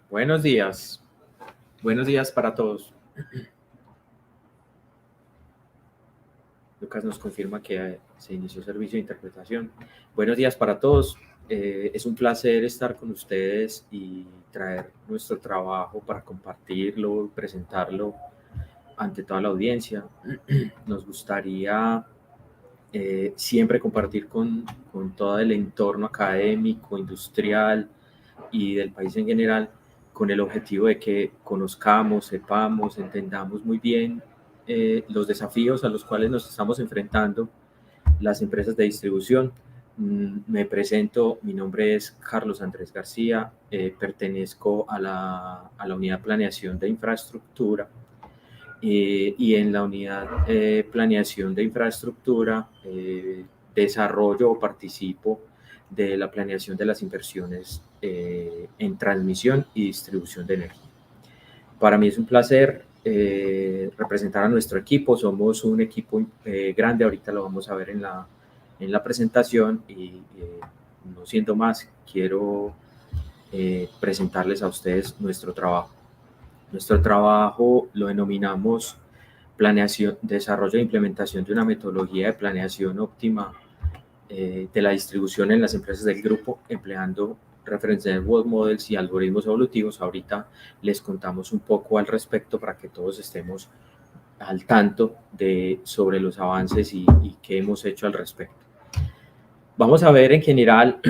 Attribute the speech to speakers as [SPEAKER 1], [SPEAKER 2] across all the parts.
[SPEAKER 1] Buenos días. Buenos días para todos. Lucas nos confirma que se inició servicio de interpretación. Buenos días para todos. Es un placer estar con ustedes y traer nuestro trabajo para compartirlo y presentarlo ante toda la audiencia. Nos gustaría siempre compartir con todo el entorno académico, industrial y del país en general, con el objetivo de que conozcamos, sepamos, entendamos muy bien los desafíos a los cuales nos estamos enfrentando las empresas de distribución. Me presento, mi nombre es Carlos Andrés García, pertenezco a la unidad de planeación de infraestructura y en la unidad planeación de infraestructura desarrollo o participo de la planeación de las inversiones en transmisión y distribución de energía. Para mí es un placer representar a nuestro equipo. Somos un equipo grande, ahorita lo vamos a ver en la presentación y no siendo más, quiero presentarles a ustedes nuestro trabajo. Nuestro trabajo lo denominamos planeación, desarrollo e implementación de una metodología de planeación óptima de la distribución en las empresas del grupo, empleando Reference Network Models y algoritmos evolutivos. Ahorita les contamos un poco al respecto para que todos estemos al tanto sobre los avances y qué hemos hecho al respecto. Vamos a ver en general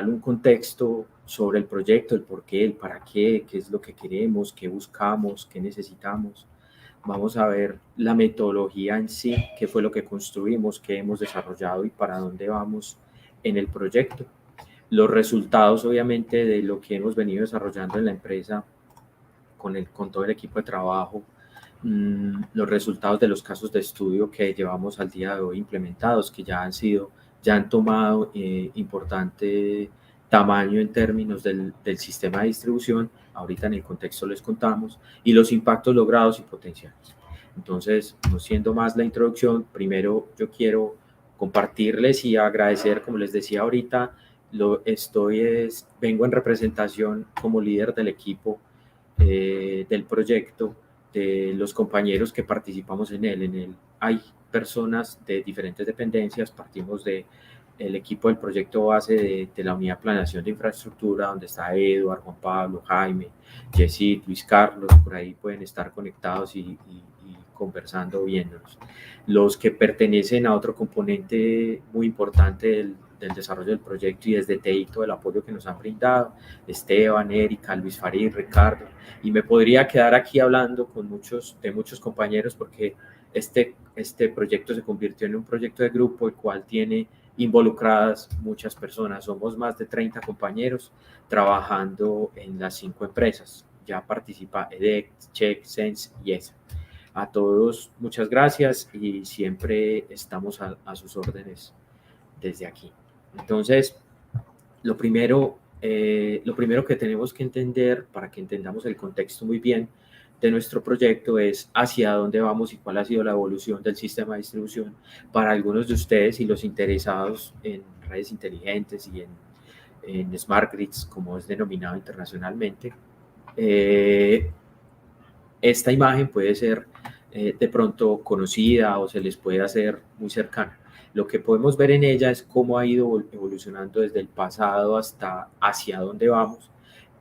[SPEAKER 1] un contexto sobre el proyecto, el por qué, el para qué es lo que queremos, qué buscamos, qué necesitamos. Vamos a ver la metodología en sí, qué fue lo que construimos, qué hemos desarrollado y para dónde vamos en el proyecto. Los resultados, obviamente, de lo que hemos venido desarrollando en la empresa con todo el equipo de trabajo, los resultados de los casos de estudio que llevamos al día de hoy implementados, que ya han tomado importante tamaño en términos del sistema de distribución. Ahorita en el contexto les contamos, y los impactos logrados y potenciales. Entonces, no siendo más la introducción, primero yo quiero compartirles y agradecer, como les decía ahorita, vengo en representación como líder del equipo del proyecto, de los compañeros que participamos en él. Hay personas de diferentes dependencias, partimos del equipo del proyecto base de la unidad de planeación de infraestructura, donde está Eduardo, Juan Pablo, Jaime, Jessy, Luis Carlos, por ahí pueden estar conectados y conversando, viéndonos. Los que pertenecen a otro componente muy importante del desarrollo del proyecto y desde TI todo el apoyo que nos han brindado, Esteban, Erika, Luis Farid, Ricardo, y me podría quedar aquí hablando de muchos compañeros porque este proyecto se convirtió en un proyecto de grupo, el cual tiene involucradas muchas personas. Somos más de 30 compañeros trabajando en las 5 empresas. Ya participa EDEC, Check, Sense y ESA. A todos, muchas gracias y siempre estamos a sus órdenes desde aquí. Entonces, lo primero que tenemos que entender, para que entendamos el contexto muy bien de nuestro proyecto, es hacia dónde vamos y cuál ha sido la evolución del sistema de distribución para algunos de ustedes y los interesados en redes inteligentes y en Smart Grids, como es denominado internacionalmente. Esta imagen puede ser de pronto conocida o se les puede hacer muy cercana. Lo que podemos ver en ella es cómo ha ido evolucionando desde el pasado hasta hacia dónde vamos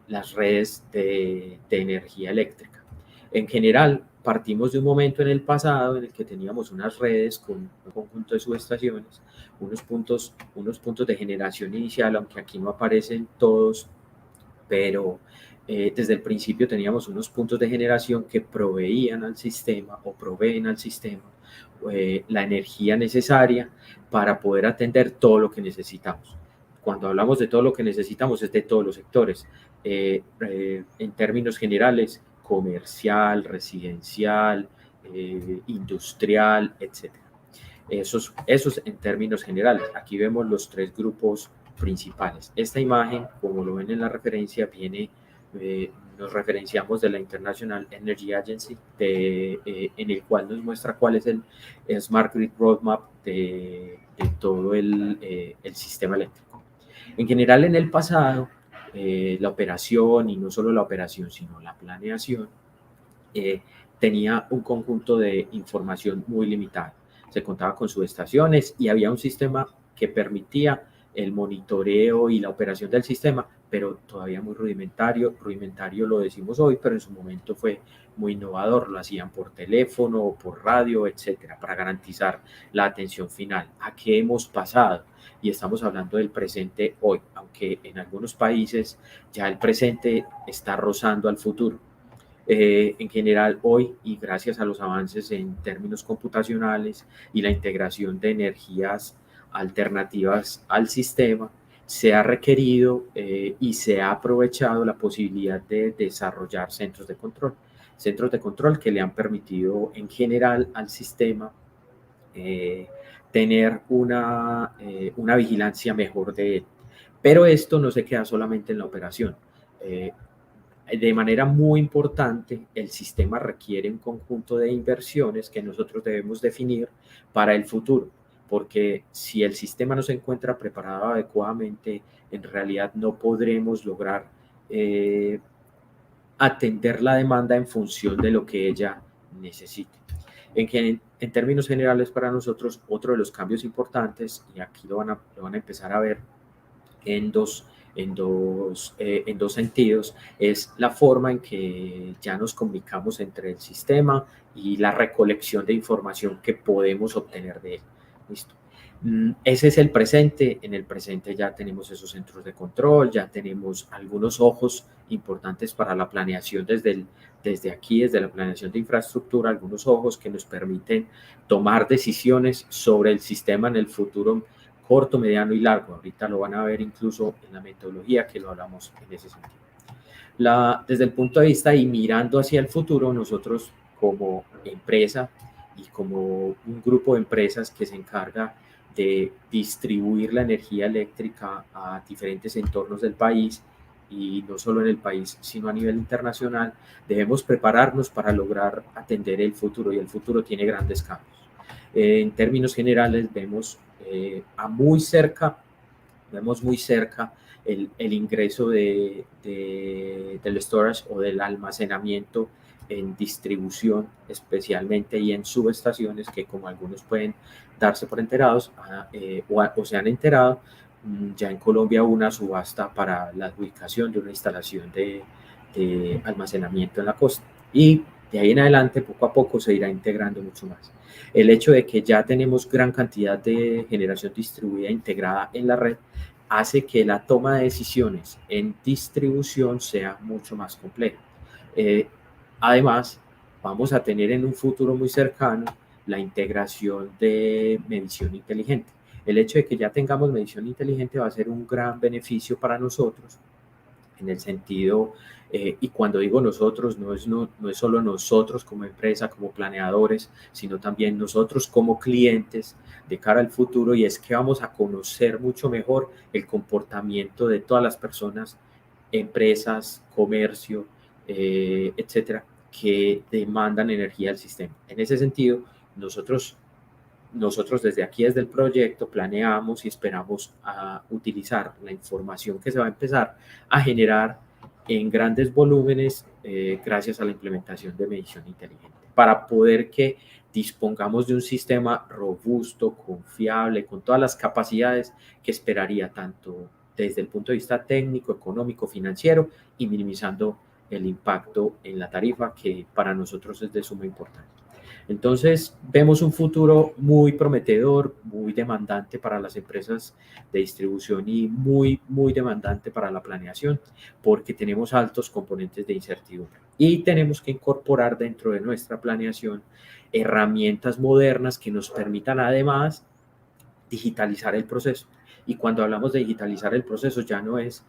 [SPEAKER 1] las redes de energía eléctrica. En general, partimos de un momento en el pasado en el que teníamos unas redes con un conjunto de subestaciones, unos puntos de generación inicial, aunque aquí no aparecen todos, pero desde el principio teníamos unos puntos de generación que proveían al sistema o proveen al sistema la energía necesaria para poder atender todo lo que necesitamos. Cuando hablamos de todo lo que necesitamos es de todos los sectores, en términos generales, comercial, residencial, industrial, etc. Esos en términos generales. Aquí vemos los 3 grupos principales. Esta imagen, como lo ven en la referencia, nos referenciamos de la International Energy Agency, en el cual nos muestra cuál es el Smart Grid Roadmap de todo el sistema eléctrico. En general, en el pasado, la operación, y no solo la operación, sino la planeación, tenía un conjunto de información muy limitado. Se contaba con subestaciones y había un sistema que permitía el monitoreo y la operación del sistema, pero todavía muy rudimentario. Rudimentario lo decimos hoy, pero en su momento fue muy innovador. Lo hacían por teléfono o por radio, etcétera, para garantizar la atención final. ¿A qué hemos pasado? Y estamos hablando del presente hoy, aunque en algunos países ya el presente está rozando al futuro. En general hoy, y gracias a los avances en términos computacionales y la integración de energías alternativas al sistema, se ha requerido y se ha aprovechado la posibilidad de desarrollar centros de control que le han permitido en general al sistema eh, tener una vigilancia mejor de él. Pero esto no se queda solamente en la operación. Eh, de manera muy importante, el sistema requiere un conjunto de inversiones que nosotros debemos definir para el futuro, porque si el sistema no se encuentra preparado adecuadamente, en realidad no podremos lograr eh, atender la demanda en función de lo que ella necesite. En términos generales, para nosotros, otro de los cambios importantes, y aquí lo van a empezar a ver en dos sentidos, es la forma en que ya nos comunicamos entre el sistema y la recolección de información que podemos obtener de él. ¿Listo? Ese es el presente. En el presente ya tenemos esos centros de control, ya tenemos algunos ojos importantes para la planeación desde aquí, desde la planeación de infraestructura, algunos ojos que nos permiten tomar decisiones sobre el sistema en el futuro corto, mediano y largo. Ahorita lo van a ver incluso en la metodología que lo hablamos en ese sentido. Desde el punto de vista y mirando hacia el futuro, nosotros como empresa y como un grupo de empresas que se encarga de distribuir la energía eléctrica a diferentes entornos del país, y no solo en el país, sino a nivel internacional, debemos prepararnos para lograr atender el futuro, y el futuro tiene grandes cambios. En términos generales, vemos muy cerca el ingreso del storage o del almacenamiento en distribución, especialmente, y en subestaciones, que como algunos pueden darse por enterados o se han enterado, ya en Colombia hubo una subasta para la ubicación de una instalación de almacenamiento en la costa, y de ahí en adelante poco a poco se irá integrando mucho más. El hecho de que ya tenemos gran cantidad de generación distribuida integrada en la red hace que la toma de decisiones en distribución sea mucho más compleja. Además, vamos a tener en un futuro muy cercano la integración de medición inteligente. El hecho de que ya tengamos medición inteligente va a ser un gran beneficio para nosotros, en el sentido, y cuando digo nosotros, no es solo nosotros como empresa, como planeadores, sino también nosotros como clientes de cara al futuro, y es que vamos a conocer mucho mejor el comportamiento de todas las personas, empresas, comercio, etcétera, que demandan energía del sistema. En ese sentido, nosotros desde aquí, desde el proyecto, planeamos y esperamos a utilizar la información que se va a empezar a generar en grandes volúmenes gracias a la implementación de medición inteligente, para poder que dispongamos de un sistema robusto, confiable, con todas las capacidades que esperaría, tanto desde el punto de vista técnico, económico, financiero, y minimizando el impacto en la tarifa, que para nosotros es de suma importancia. Entonces, vemos un futuro muy prometedor, muy demandante para las empresas de distribución, y muy demandante para la planeación, porque tenemos altos componentes de incertidumbre y tenemos que incorporar dentro de nuestra planeación herramientas modernas que nos permitan además digitalizar el proceso. Y cuando hablamos de digitalizar el proceso, ya no es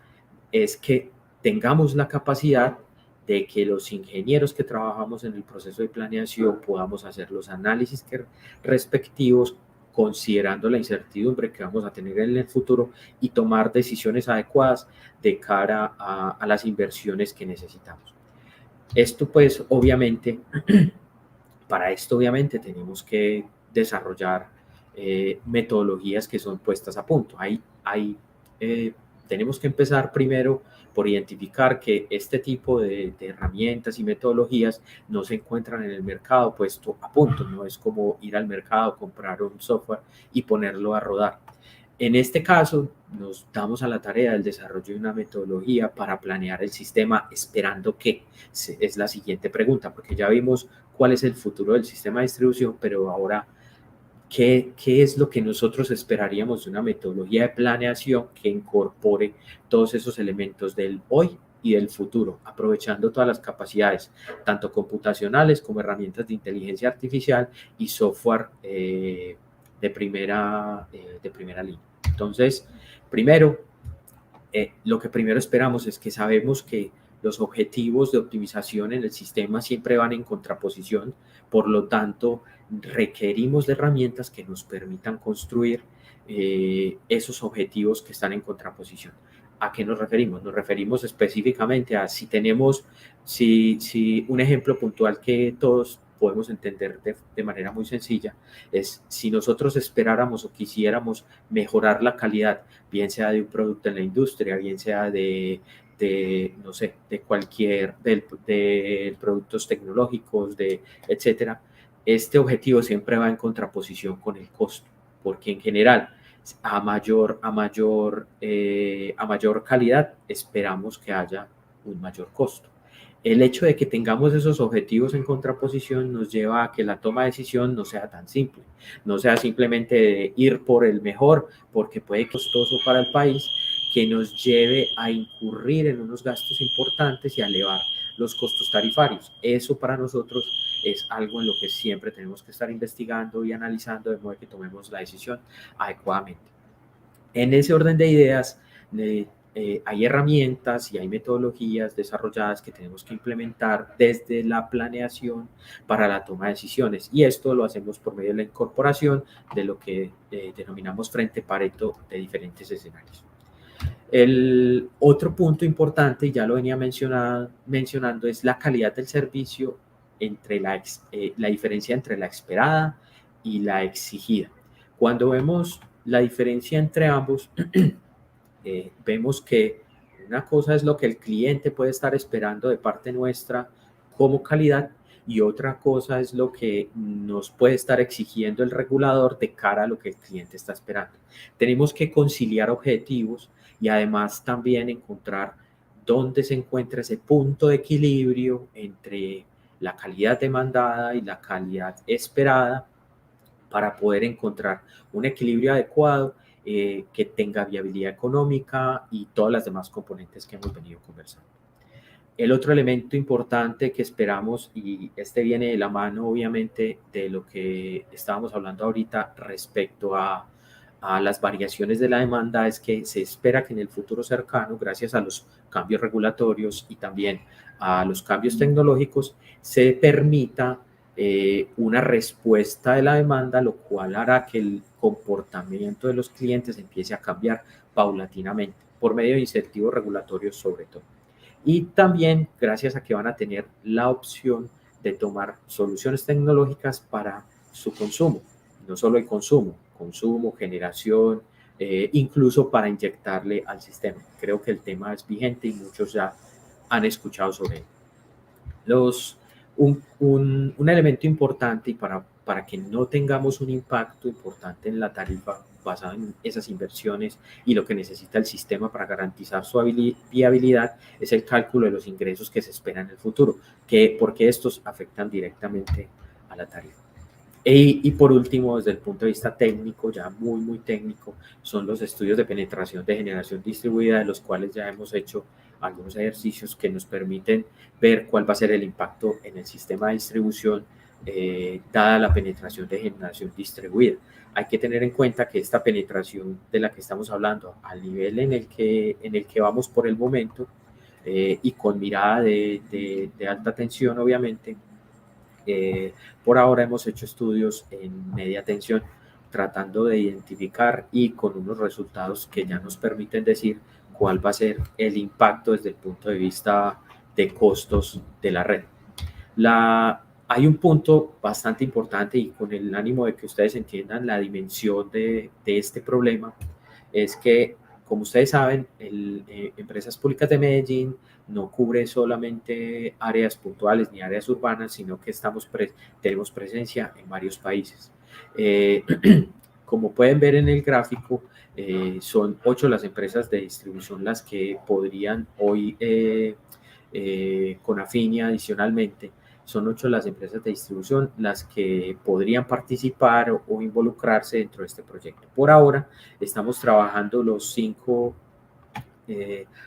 [SPEAKER 1] que tengamos la capacidad de que los ingenieros que trabajamos en el proceso de planeación podamos hacer los análisis respectivos, considerando la incertidumbre que vamos a tener en el futuro, y tomar decisiones adecuadas de cara a las inversiones que necesitamos. Esto pues obviamente, para esto obviamente tenemos que desarrollar metodologías que son puestas a punto. Hay tenemos que empezar primero por identificar que este tipo de herramientas y metodologías no se encuentran en el mercado puesto a punto, no es como ir al mercado, comprar un software y ponerlo a rodar. En este caso, nos damos a la tarea del desarrollo de una metodología para planear el sistema, esperando que es la siguiente pregunta, porque ya vimos cuál es el futuro del sistema de distribución, pero ahora, ¿qué es lo que nosotros esperaríamos de una metodología de planeación que incorpore todos esos elementos del hoy y del futuro, aprovechando todas las capacidades, tanto computacionales como herramientas de inteligencia artificial y software de primera línea? Entonces, primero, lo que primero esperamos es que sabemos que los objetivos de optimización en el sistema siempre van en contraposición, por lo tanto, requerimos de herramientas que nos permitan construir esos objetivos que están en contraposición. ¿A qué nos referimos? Nos referimos específicamente a si un ejemplo puntual que todos podemos entender de manera muy sencilla es si nosotros esperáramos o quisiéramos mejorar la calidad, bien sea de un producto en la industria, bien sea no sé, de cualquier, de productos tecnológicos, etcétera, este objetivo siempre va en contraposición con el costo, porque en general, a mayor calidad, esperamos que haya un mayor costo. El hecho de que tengamos esos objetivos en contraposición nos lleva a que la toma de decisión no sea tan simple, no sea simplemente de ir por el mejor, porque puede ser costoso para el país, que nos lleve a incurrir en unos gastos importantes y a elevar los costos tarifarios. Eso para nosotros es algo en lo que siempre tenemos que estar investigando y analizando de modo que tomemos la decisión adecuadamente. En ese orden de ideas, hay herramientas y hay metodologías desarrolladas que tenemos que implementar desde la planeación para la toma de decisiones, y esto lo hacemos por medio de la incorporación de lo que denominamos frente Pareto de diferentes escenarios. El otro punto importante, y ya lo venía mencionando, es la calidad del servicio, entre la diferencia entre la esperada y la exigida. Cuando vemos la diferencia entre ambos, vemos que una cosa es lo que el cliente puede estar esperando de parte nuestra como calidad, y otra cosa es lo que nos puede estar exigiendo el regulador de cara a lo que el cliente está esperando. Tenemos que conciliar objetivos y además también encontrar dónde se encuentra ese punto de equilibrio entre la calidad demandada y la calidad esperada, para poder encontrar un equilibrio adecuado que tenga viabilidad económica y todas las demás componentes que hemos venido conversando. El otro elemento importante que esperamos, y este viene de la mano obviamente de lo que estábamos hablando ahorita respecto a las variaciones de la demanda, es que se espera que en el futuro cercano, gracias a los cambios regulatorios y también a los cambios tecnológicos, se permita una respuesta de la demanda, lo cual hará que el comportamiento de los clientes empiece a cambiar paulatinamente por medio de incentivos regulatorios sobre todo. Y también gracias a que van a tener la opción de tomar soluciones tecnológicas para su consumo, no solo el consumo, generación, incluso para inyectarle al sistema. Creo que el tema es vigente y muchos ya han escuchado sobre él. Un elemento importante, y para que no tengamos un impacto importante en la tarifa basado en esas inversiones y lo que necesita el sistema para garantizar su viabilidad, es el cálculo de los ingresos que se esperan en el futuro, porque estos afectan directamente a la tarifa. Y por último, desde el punto de vista técnico, ya muy técnico, son los estudios de penetración de generación distribuida, de los cuales ya hemos hecho algunos ejercicios que nos permiten ver cuál va a ser el impacto en el sistema de distribución dada la penetración de generación distribuida. Hay que tener en cuenta que esta penetración de la que estamos hablando, al nivel en el que vamos por el momento, y con mirada de alta tensión, obviamente, por ahora hemos hecho estudios en media tensión, tratando de identificar y con unos resultados que ya nos permiten decir cuál va a ser el impacto desde el punto de vista de costos de la red. Hay un punto bastante importante, y con el ánimo de que ustedes entiendan la dimensión de este problema, es que como ustedes saben, Empresas Públicas de Medellín no cubre solamente áreas puntuales ni áreas urbanas, sino que tenemos presencia en varios países. Como pueden ver en el gráfico, son 8 las empresas de distribución las que podrían hoy, con Afinia adicionalmente, son 8 las empresas de distribución las que podrían participar o involucrarse dentro de este proyecto. Por ahora estamos trabajando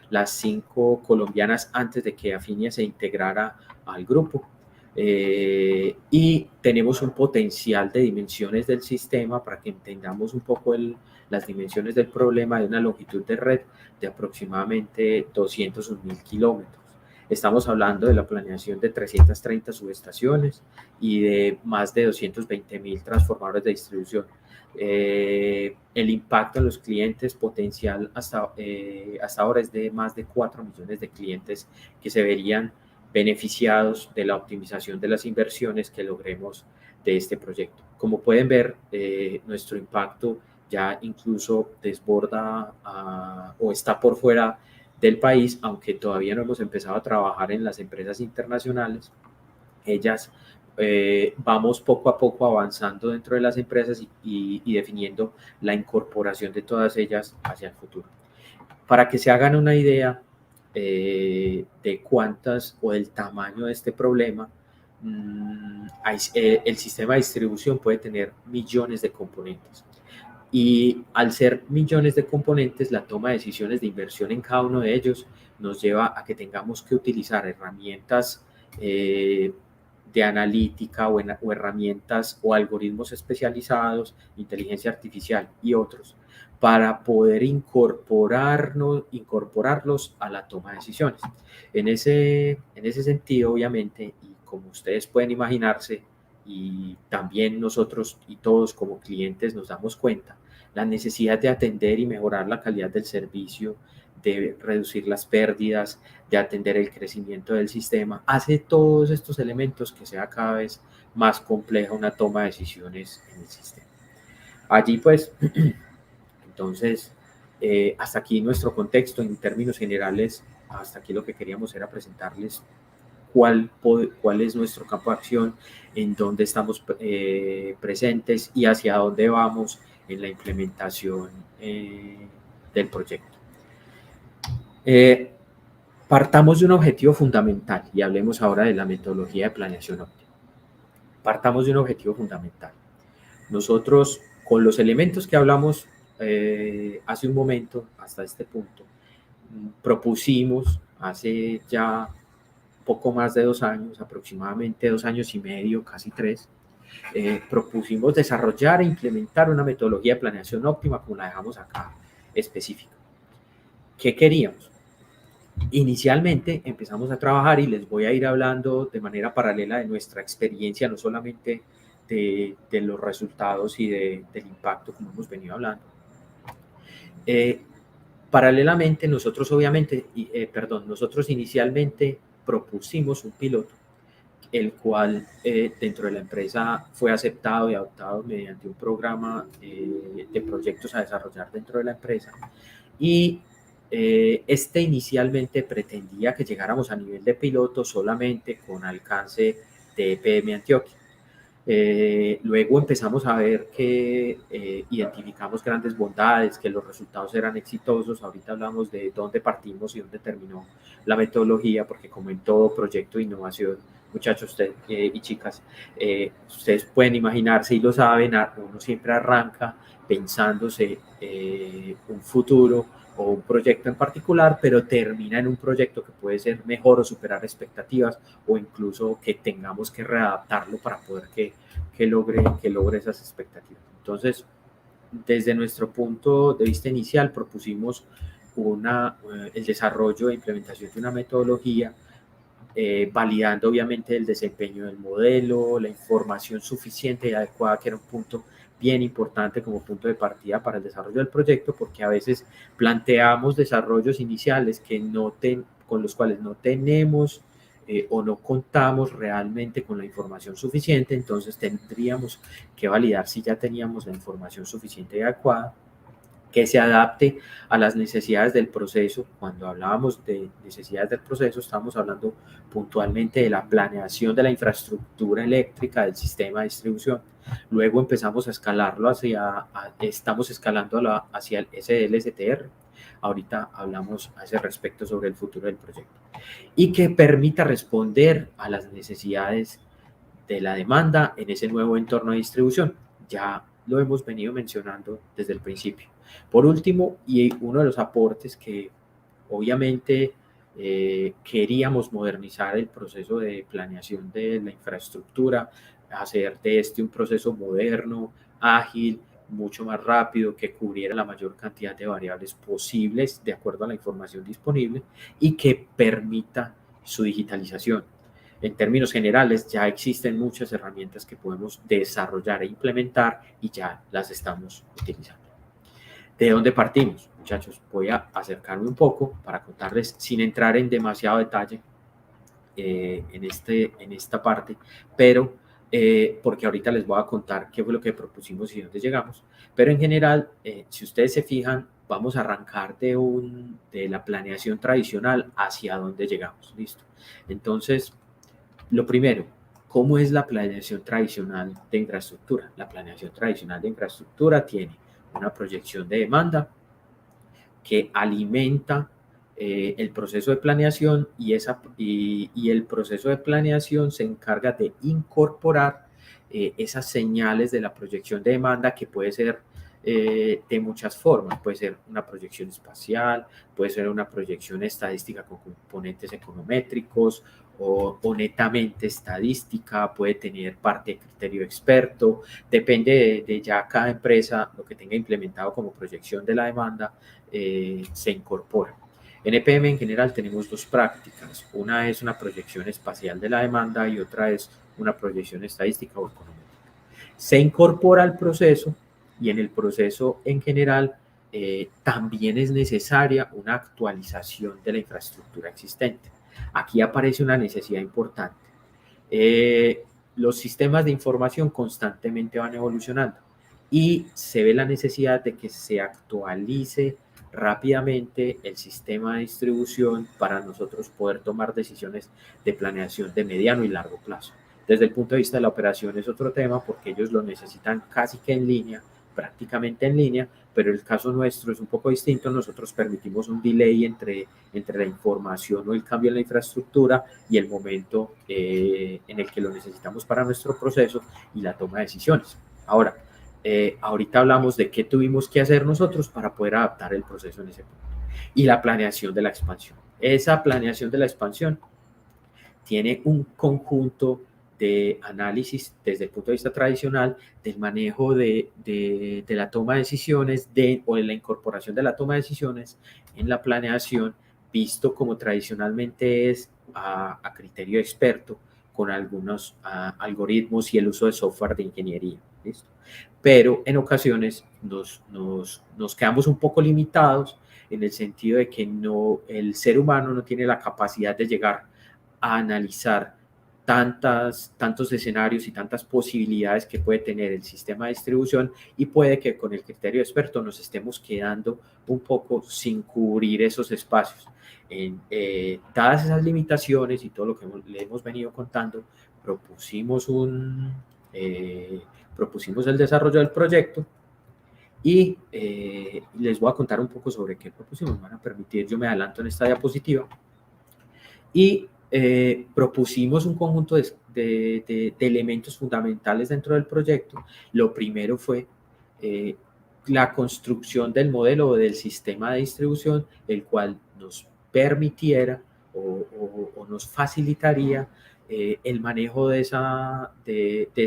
[SPEAKER 1] las 5 colombianas antes de que Afinia se integrara al grupo. Y tenemos un potencial de dimensiones del sistema para que entendamos un poco las dimensiones del problema de una longitud de red de aproximadamente 201.000 kilómetros. Estamos hablando de la planeación de 330 subestaciones y de más de 220.000 transformadores de distribución. El impacto en los clientes potencial hasta ahora es de más de 4 millones de clientes que se verían beneficiados de la optimización de las inversiones que logremos de este proyecto. Como pueden ver, nuestro impacto ya incluso desborda o está por fuera del país, aunque todavía no hemos empezado a trabajar en las empresas internacionales. Vamos poco a poco avanzando dentro de las empresas y definiendo la incorporación de todas ellas hacia el futuro. Para que se hagan una idea de cuántas o del tamaño de este problema, el sistema de distribución puede tener millones de componentes. Y al ser millones de componentes, la toma de decisiones de inversión en cada uno de ellos nos lleva a que tengamos que utilizar herramientas de analítica o herramientas o algoritmos especializados, inteligencia artificial y otros, para poder incorporarlos a la toma de decisiones. En ese sentido, obviamente, y como ustedes pueden imaginarse, y también nosotros y todos como clientes nos damos cuenta, la necesidad de atender y mejorar la calidad del servicio, de reducir las pérdidas, de atender el crecimiento del sistema, hace todos estos elementos que sea cada vez más compleja una toma de decisiones en el sistema. Allí pues, entonces, hasta aquí nuestro contexto en términos generales, hasta aquí lo que queríamos era presentarles cuál es nuestro campo de acción, en dónde estamos presentes y hacia dónde vamos en la implementación del proyecto. Partamos de un objetivo fundamental y hablemos ahora de la metodología de planeación óptima. Partamos de un objetivo fundamental. Nosotros, con los elementos que hablamos hace un momento, hasta este punto, propusimos hace ya poco más de 2 años, aproximadamente 2 años y medio, casi 3, propusimos desarrollar e implementar una metodología de planeación óptima, como la dejamos acá, específica. ¿Qué queríamos? Inicialmente empezamos a trabajar y les voy a ir hablando de manera paralela de nuestra experiencia, no solamente de los resultados y del impacto, como hemos venido hablando. Paralelamente, nosotros inicialmente propusimos un piloto, el cual dentro de la empresa fue aceptado y adoptado mediante un programa de proyectos a desarrollar dentro de la empresa. Y este inicialmente pretendía que llegáramos a nivel de piloto solamente con alcance de EPM Antioquia. Luego empezamos a ver que identificamos grandes bondades, que los resultados eran exitosos. Ahorita hablamos de dónde partimos y dónde terminó la metodología, porque como en todo proyecto de innovación, muchachos y chicas, ustedes pueden imaginarse y lo saben, uno siempre arranca pensándose un futuro o un proyecto en particular, pero termina en un proyecto que puede ser mejor o superar expectativas, o incluso que tengamos que readaptarlo para poder que logre esas expectativas. Entonces, desde nuestro punto de vista inicial, propusimos el desarrollo e implementación de una metodología, validando obviamente el desempeño del modelo, la información suficiente y adecuada, que era un punto bien importante como punto de partida para el desarrollo del proyecto, porque a veces planteamos desarrollos iniciales con los cuales no tenemos o no contamos realmente con la información suficiente. Entonces tendríamos que validar si ya teníamos la información suficiente y adecuada que se adapte a las necesidades del proceso. Cuando hablábamos de necesidades del proceso, estamos hablando puntualmente de la planeación de la infraestructura eléctrica del sistema de distribución. Luego empezamos a escalarlo estamos escalando hacia el SLSTR. Ahorita hablamos a ese respecto sobre el futuro del proyecto. Y que permita responder a las necesidades de la demanda en ese nuevo entorno de distribución. Ya lo hemos venido mencionando desde el principio. Por último, y uno de los aportes que obviamente queríamos modernizar el proceso de planeación de la infraestructura, hacer de este un proceso moderno, ágil, mucho más rápido, que cubriera la mayor cantidad de variables posibles de acuerdo a la información disponible y que permita su digitalización. En términos generales, ya existen muchas herramientas que podemos desarrollar e implementar y ya las estamos utilizando. ¿De dónde partimos, muchachos? Voy a acercarme un poco para contarles, sin entrar en demasiado detalle en esta parte, pero porque ahorita les voy a contar qué fue lo que propusimos y dónde llegamos. Pero en general, si ustedes se fijan, vamos a arrancar de la planeación tradicional hacia dónde llegamos. ¿Listo? Entonces, lo primero, ¿cómo es la planeación tradicional de infraestructura? La planeación tradicional de infraestructura tiene una proyección de demanda que alimenta el proceso de planeación y el proceso de planeación se encarga de incorporar esas señales de la proyección de demanda, que puede ser de muchas formas. Puede ser una proyección espacial, puede ser una proyección estadística con componentes econométricos o netamente estadística, puede tener parte de criterio experto, depende de ya cada empresa lo que tenga implementado como proyección de la demanda, se incorpora. En EPM en general tenemos dos prácticas. Una es una proyección espacial de la demanda y otra es una proyección estadística o económica. Se incorpora al proceso y en el proceso en general también es necesaria una actualización de la infraestructura existente. Aquí aparece una necesidad importante. Los sistemas de información constantemente van evolucionando y se ve la necesidad de que se actualice rápidamente el sistema de distribución para nosotros poder tomar decisiones de planeación de mediano y largo plazo. Desde el punto de vista de la operación es otro tema, porque ellos lo necesitan casi que en línea, prácticamente en línea, pero el caso nuestro es un poco distinto. Nosotros permitimos un delay entre la información o el cambio en la infraestructura y el momento en el que lo necesitamos para nuestro proceso y la toma de decisiones. Ahora, ahorita hablamos de qué tuvimos que hacer nosotros para poder adaptar el proceso en ese punto. Y la planeación de la expansión. Esa planeación de la expansión tiene un conjunto de análisis desde el punto de vista tradicional del manejo de la toma de decisiones o de la incorporación de la toma de decisiones en la planeación, visto como tradicionalmente es a criterio experto, con algunos algoritmos y el uso de software de ingeniería. ¿Listo? Pero en ocasiones nos quedamos un poco limitados en el sentido de que el ser humano no tiene la capacidad de llegar a analizar tantos escenarios y tantas posibilidades que puede tener el sistema de distribución, y puede que con el criterio experto nos estemos quedando un poco sin cubrir esos espacios. Dadas esas limitaciones y todo lo que le hemos venido contando, propusimos el desarrollo del proyecto y les voy a contar un poco sobre qué propusimos. Me van a permitir, yo me adelanto en esta diapositiva. Y propusimos un conjunto de elementos fundamentales dentro del proyecto. Lo primero fue la construcción del modelo o del sistema de distribución, el cual nos permitiera o nos facilitaría el manejo de esa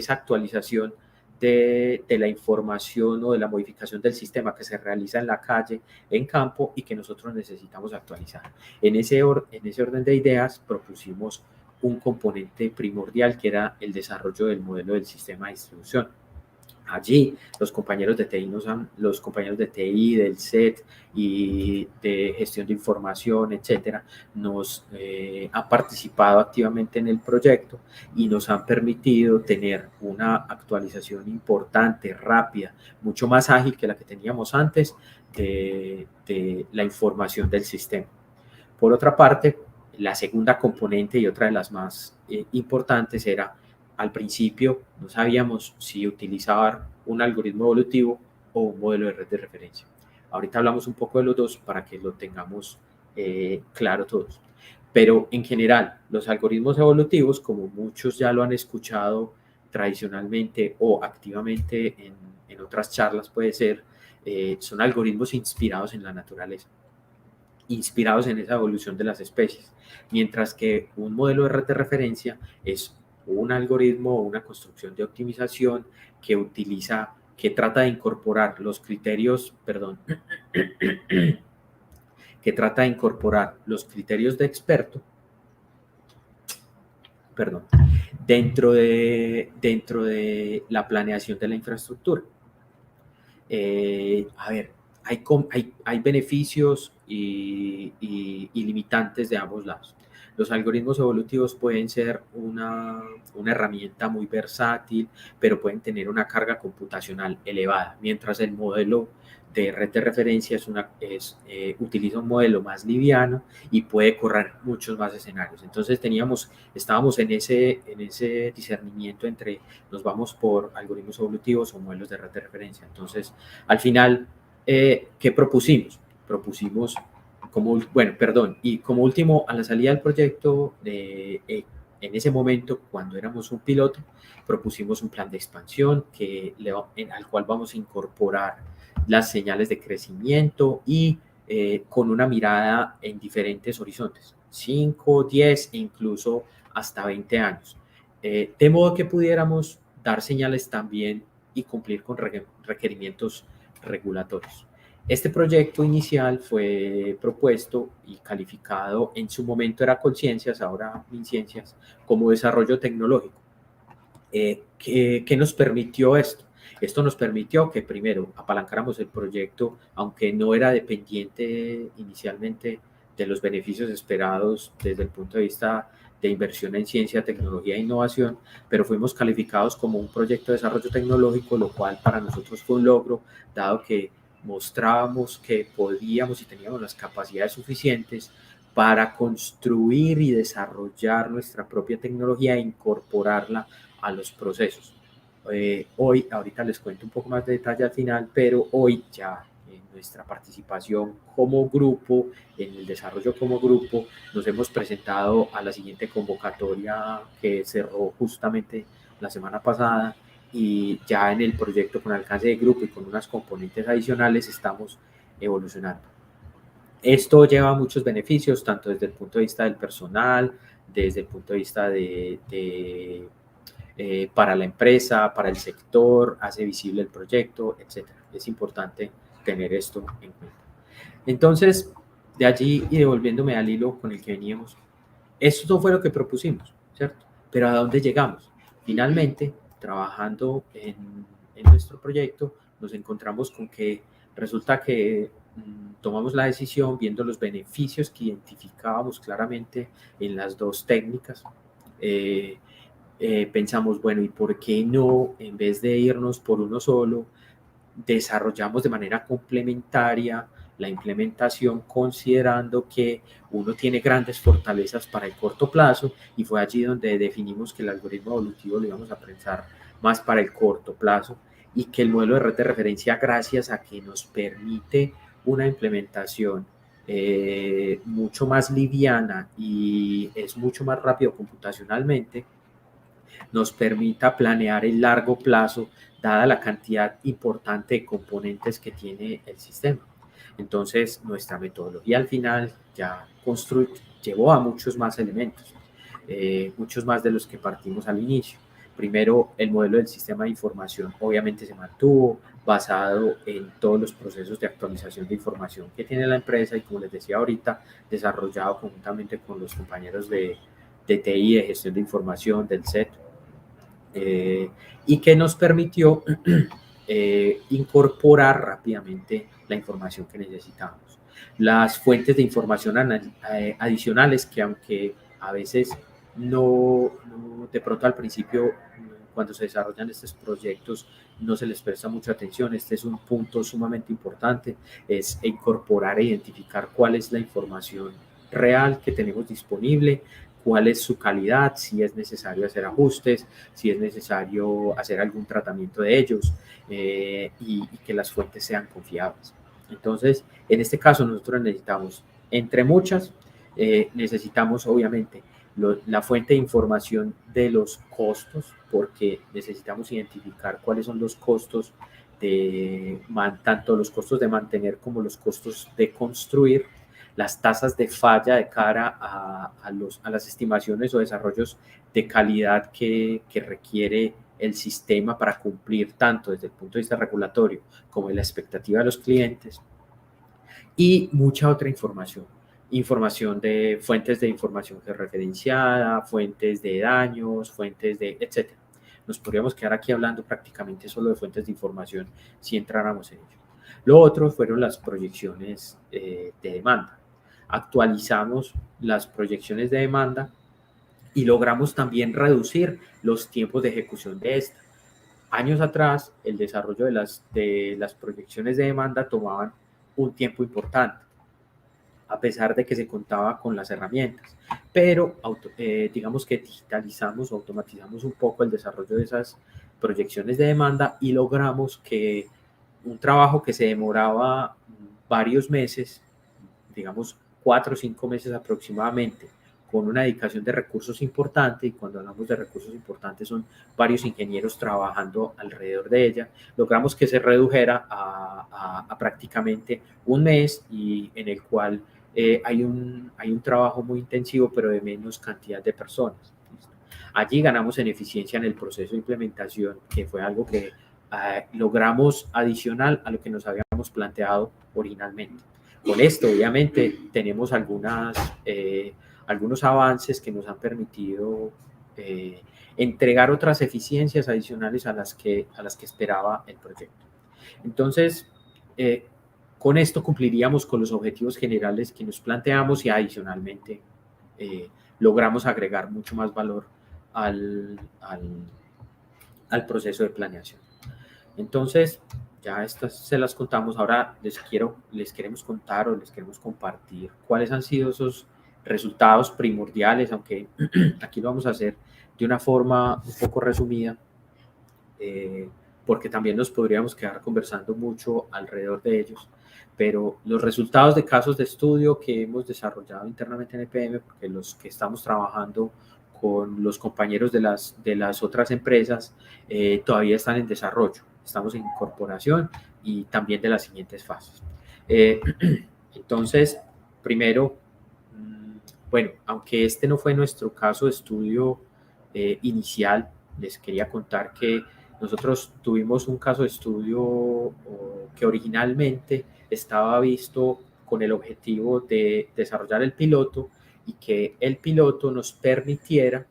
[SPEAKER 1] actualización de la información o de la modificación del sistema que se realiza en la calle, en campo, y que nosotros necesitamos actualizar. En ese orden de ideas propusimos un componente primordial, que era el desarrollo del modelo del sistema de distribución. Allí los compañeros de TI, los compañeros de TI, del SET y de gestión de información, etcétera, nos han participado activamente en el proyecto y nos han permitido tener una actualización importante, rápida, mucho más ágil que la que teníamos antes de la información del sistema. Por otra parte, la segunda componente y otra de las más importantes era, al principio no sabíamos si utilizar un algoritmo evolutivo o un modelo de red de referencia. Ahorita hablamos un poco de los dos para que lo tengamos claro todos. Pero en general, los algoritmos evolutivos, como muchos ya lo han escuchado tradicionalmente o activamente en otras charlas, puede ser, son algoritmos inspirados en la naturaleza, inspirados en esa evolución de las especies, mientras que un modelo de red de referencia es un algoritmo o una construcción de optimización que utiliza, que trata de incorporar los criterios, perdón, que trata de incorporar los criterios de experto, perdón, dentro de la planeación de la infraestructura. A ver, hay beneficios y limitantes de ambos lados. Los algoritmos evolutivos pueden ser una herramienta muy versátil, pero pueden tener una carga computacional elevada, mientras el modelo de red de referencia utiliza un modelo más liviano y puede correr muchos más escenarios. Entonces estábamos en ese discernimiento entre nos vamos por algoritmos evolutivos o modelos de red de referencia. Entonces, al final, ¿qué propusimos? Propusimos y como último, a la salida del proyecto, en ese momento, cuando éramos un piloto, propusimos un plan de expansión al cual vamos a incorporar las señales de crecimiento y con una mirada en diferentes horizontes, 5, 10 e incluso hasta 20 años. De modo que pudiéramos dar señales también y cumplir con requerimientos regulatorios. Este proyecto inicial fue propuesto y calificado, en su momento era Colciencias, ahora MinCiencias, como desarrollo tecnológico. ¿Qué nos permitió esto? Esto nos permitió que primero apalancáramos el proyecto, aunque no era dependiente inicialmente de los beneficios esperados desde el punto de vista de inversión en ciencia, tecnología e innovación, pero fuimos calificados como un proyecto de desarrollo tecnológico, lo cual para nosotros fue un logro, dado que mostrábamos que podíamos y teníamos las capacidades suficientes para construir y desarrollar nuestra propia tecnología e incorporarla a los procesos. Ahorita les cuento un poco más de detalle al final, pero hoy ya en nuestra participación como grupo, en el desarrollo como grupo, nos hemos presentado a la siguiente convocatoria que cerró justamente la semana pasada, y ya en el proyecto con alcance de grupo y con unas componentes adicionales estamos evolucionando. Esto lleva muchos beneficios, tanto desde el punto de vista del personal, desde el punto de vista para la empresa, para el sector, hace visible el proyecto, etc. Es importante tener esto en cuenta. Entonces, de allí y devolviéndome al hilo con el que veníamos, esto fue lo que propusimos, ¿cierto? Pero ¿a dónde llegamos? Finalmente, trabajando en nuestro proyecto, nos encontramos con que resulta que tomamos la decisión viendo los beneficios que identificábamos claramente en las dos técnicas. Pensamos, bueno, ¿y por qué no, en vez de irnos por uno solo, desarrollamos de manera complementaria la implementación, considerando que uno tiene grandes fortalezas para el corto plazo, y fue allí donde definimos que el algoritmo evolutivo lo íbamos a pensar más para el corto plazo, y que el modelo de red de referencia, gracias a que nos permite una implementación mucho más liviana y es mucho más rápido computacionalmente, nos permita planear el largo plazo, dada la cantidad importante de componentes que tiene el sistema. Entonces, nuestra metodología al final ya llevó a muchos más elementos, muchos más de los que partimos al inicio. Primero, el modelo del sistema de información obviamente se mantuvo, basado en todos los procesos de actualización de información que tiene la empresa y, como les decía ahorita, desarrollado conjuntamente con los compañeros de TI, de gestión de información, del SET. y que nos permitió incorporar rápidamente la información que necesitábamos. Las fuentes de información adicionales que aunque a veces de pronto al principio, cuando se desarrollan estos proyectos, no se les presta mucha atención. Este es un punto sumamente importante, es incorporar e identificar cuál es la información real que tenemos disponible, cuál es su calidad, si es necesario hacer ajustes, si es necesario hacer algún tratamiento de ellos, y que las fuentes sean confiables. Entonces, en este caso nosotros necesitamos, entre muchas, necesitamos obviamente la fuente de información de los costos, porque necesitamos identificar cuáles son los costos tanto los costos de mantener como los costos de construir, las tasas de falla de cara a las estimaciones o desarrollos de calidad que requiere el sistema para cumplir tanto desde el punto de vista regulatorio como de la expectativa de los clientes, y mucha otra información. Información de fuentes de información georreferenciada, fuentes de daños, fuentes de etcétera. Nos podríamos quedar aquí hablando prácticamente solo de fuentes de información si entráramos en ello. Lo otro fueron las proyecciones de demanda. Actualizamos las proyecciones de demanda y logramos también reducir los tiempos de ejecución de esta. Años atrás, el desarrollo de las proyecciones de demanda tomaban un tiempo importante, a pesar de que se contaba con las herramientas. Pero digamos que digitalizamos o automatizamos un poco el desarrollo de esas proyecciones de demanda y logramos que un trabajo que se demoraba varios meses, digamos 4 o 5 meses aproximadamente, con una dedicación de recursos importante, y cuando hablamos de recursos importantes son varios ingenieros trabajando alrededor de ella, logramos que se redujera a prácticamente un mes, y en el cual hay un trabajo muy intensivo, pero de menos cantidad de personas. Allí ganamos en eficiencia en el proceso de implementación, que fue algo que logramos adicional a lo que nos habíamos planteado originalmente. Con esto, obviamente, tenemos algunos avances que nos han permitido entregar otras eficiencias adicionales a las que esperaba el proyecto. Entonces, con esto cumpliríamos con los objetivos generales que nos planteamos, y adicionalmente logramos agregar mucho más valor al proceso de planeación. Entonces, ya estas se las contamos. Ahora les queremos contar o les queremos compartir cuáles han sido esos resultados primordiales, aunque aquí lo vamos a hacer de una forma un poco resumida, porque también nos podríamos quedar conversando mucho alrededor de ellos. Pero los resultados de casos de estudio que hemos desarrollado internamente en EPM, porque los que estamos trabajando con los compañeros de las otras empresas todavía están en desarrollo. Estamos en incorporación y también de las siguientes fases. Entonces, primero, bueno, aunque este no fue nuestro caso de estudio inicial, les quería contar que nosotros tuvimos un caso de estudio que originalmente estaba visto con el objetivo de desarrollar el piloto, y que el piloto nos permitiera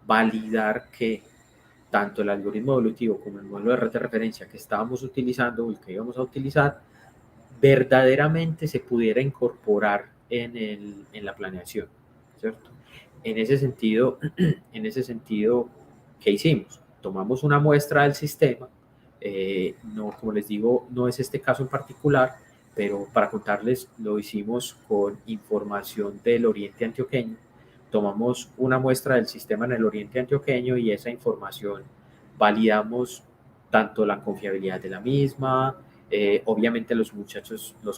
[SPEAKER 1] validar que tanto el algoritmo evolutivo como el modelo de red de referencia que estábamos utilizando o el que íbamos a utilizar verdaderamente se pudiera incorporar en la planeación, ¿cierto? En ese sentido, ¿qué hicimos? Tomamos una muestra del sistema, no, como les digo, no es este caso en particular, pero para contarles, lo hicimos con información del oriente antioqueño. Tomamos una muestra del sistema en el oriente antioqueño, y esa información validamos tanto la confiabilidad de la misma. Obviamente los